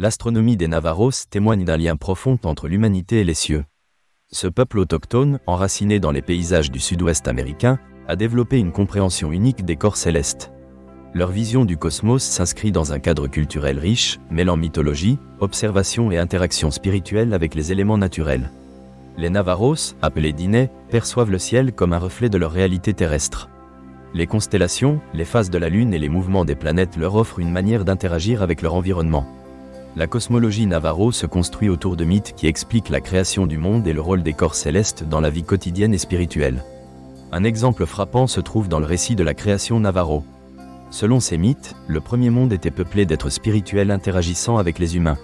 L'astronomie des Navarros témoigne d'un lien profond entre l'humanité et les cieux. Ce peuple autochtone, enraciné dans les paysages du sud-ouest américain, a développé une compréhension unique des corps célestes. Leur vision du cosmos s'inscrit dans un cadre culturel riche, mêlant mythologie, observation et interaction spirituelle avec les éléments naturels. Les Navarros, appelés Diné, perçoivent le ciel comme un reflet de leur réalité terrestre. Les constellations, les phases de la Lune et les mouvements des planètes leur offrent une manière d'interagir avec leur environnement. La cosmologie Navarro se construit autour de mythes qui expliquent la création du monde et le rôle des corps célestes dans la vie quotidienne et spirituelle. Un exemple frappant se trouve dans le récit de la création Navarro. Selon ces mythes, le premier monde était peuplé d'êtres spirituels interagissant avec les humains.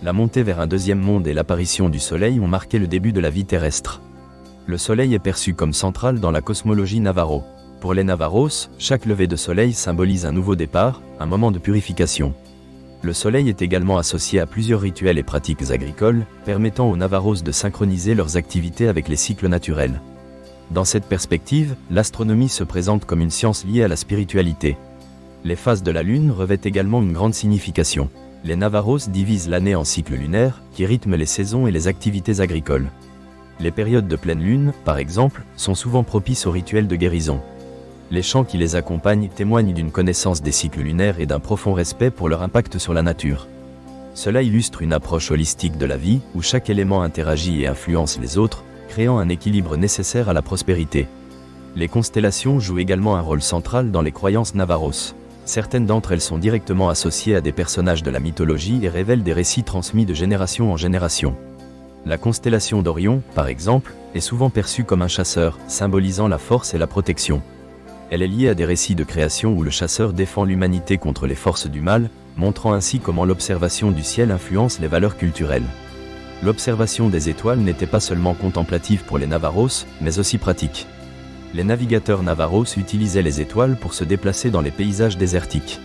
La montée vers un deuxième monde et l'apparition du Soleil ont marqué le début de la vie terrestre. Le Soleil est perçu comme central dans la cosmologie Navarro. Pour les Navarros, chaque lever de soleil symbolise un nouveau départ, un moment de purification. Le soleil est également associé à plusieurs rituels et pratiques agricoles, permettant aux Navarros de synchroniser leurs activités avec les cycles naturels. Dans cette perspective, l'astronomie se présente comme une science liée à la spiritualité. Les phases de la Lune revêtent également une grande signification. Les Navarros divisent l'année en cycles lunaires, qui rythment les saisons et les activités agricoles. Les périodes de pleine lune, par exemple, sont souvent propices aux rituels de guérison. Les chants qui les accompagnent témoignent d'une connaissance des cycles lunaires et d'un profond respect pour leur impact sur la nature. Cela illustre une approche holistique de la vie, où chaque élément interagit et influence les autres, créant un équilibre nécessaire à la prospérité. Les constellations jouent également un rôle central dans les croyances Navarros. Certaines d'entre elles sont directement associées à des personnages de la mythologie et révèlent des récits transmis de génération en génération. La constellation d'Orion, par exemple, est souvent perçue comme un chasseur, symbolisant la force et la protection. Elle est liée à des récits de création où le chasseur défend l'humanité contre les forces du mal, montrant ainsi comment l'observation du ciel influence les valeurs culturelles. L'observation des étoiles n'était pas seulement contemplative pour les Navarros, mais aussi pratique. Les navigateurs Navarros utilisaient les étoiles pour se déplacer dans les paysages désertiques.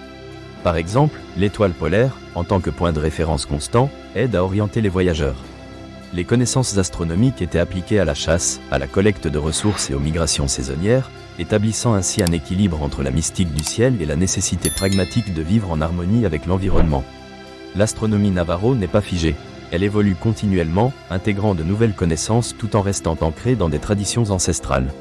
Par exemple, l'étoile polaire, en tant que point de référence constant, aide à orienter les voyageurs. Les connaissances astronomiques étaient appliquées à la chasse, à la collecte de ressources et aux migrations saisonnières, établissant ainsi un équilibre entre la mystique du ciel et la nécessité pragmatique de vivre en harmonie avec l'environnement. L'astronomie Navarro n'est pas figée. Elle évolue continuellement, intégrant de nouvelles connaissances tout en restant ancrée dans des traditions ancestrales.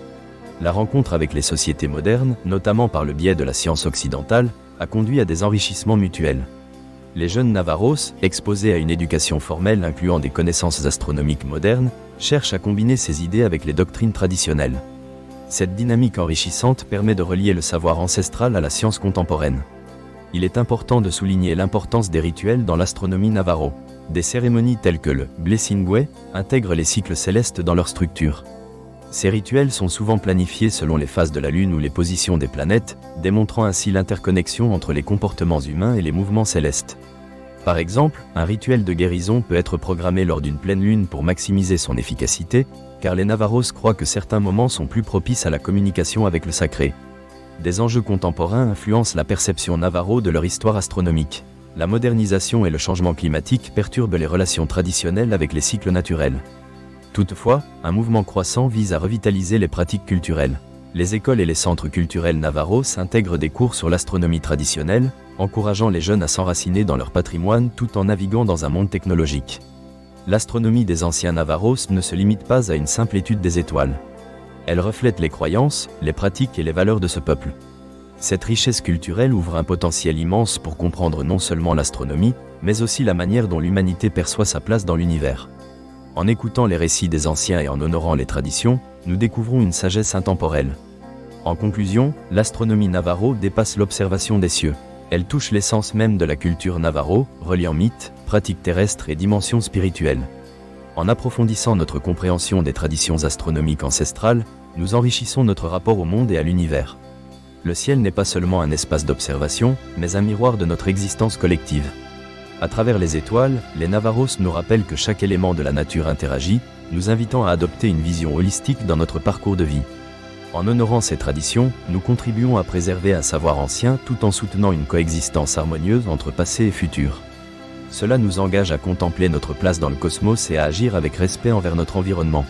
La rencontre avec les sociétés modernes, notamment par le biais de la science occidentale, a conduit à des enrichissements mutuels. Les jeunes Navarros, exposés à une éducation formelle incluant des connaissances astronomiques modernes, cherchent à combiner ces idées avec les doctrines traditionnelles. Cette dynamique enrichissante permet de relier le savoir ancestral à la science contemporaine. Il est important de souligner l'importance des rituels dans l'astronomie Navarro. Des cérémonies telles que le Blessingüe intègrent les cycles célestes dans leur structure. Ces rituels sont souvent planifiés selon les phases de la Lune ou les positions des planètes, démontrant ainsi l'interconnexion entre les comportements humains et les mouvements célestes. Par exemple, un rituel de guérison peut être programmé lors d'une pleine lune pour maximiser son efficacité, car les Navarros croient que certains moments sont plus propices à la communication avec le sacré. Des enjeux contemporains influencent la perception Navarro de leur histoire astronomique. La modernisation et le changement climatique perturbent les relations traditionnelles avec les cycles naturels. Toutefois, un mouvement croissant vise à revitaliser les pratiques culturelles. Les écoles et les centres culturels Navarros intègrent des cours sur l'astronomie traditionnelle, encourageant les jeunes à s'enraciner dans leur patrimoine tout en naviguant dans un monde technologique. L'astronomie des anciens Navarros ne se limite pas à une simple étude des étoiles. Elle reflète les croyances, les pratiques et les valeurs de ce peuple. Cette richesse culturelle ouvre un potentiel immense pour comprendre non seulement l'astronomie, mais aussi la manière dont l'humanité perçoit sa place dans l'univers. En écoutant les récits des anciens et en honorant les traditions, nous découvrons une sagesse intemporelle. En conclusion, l'astronomie Navarro dépasse l'observation des cieux. Elle touche l'essence même de la culture Navarro, reliant mythes, pratiques terrestres et dimensions spirituelles. En approfondissant notre compréhension des traditions astronomiques ancestrales, nous enrichissons notre rapport au monde et à l'univers. Le ciel n'est pas seulement un espace d'observation, mais un miroir de notre existence collective. À travers les étoiles, les Navarros nous rappellent que chaque élément de la nature interagit, nous invitant à adopter une vision holistique dans notre parcours de vie. En honorant ces traditions, nous contribuons à préserver un savoir ancien tout en soutenant une coexistence harmonieuse entre passé et futur. Cela nous engage à contempler notre place dans le cosmos et à agir avec respect envers notre environnement.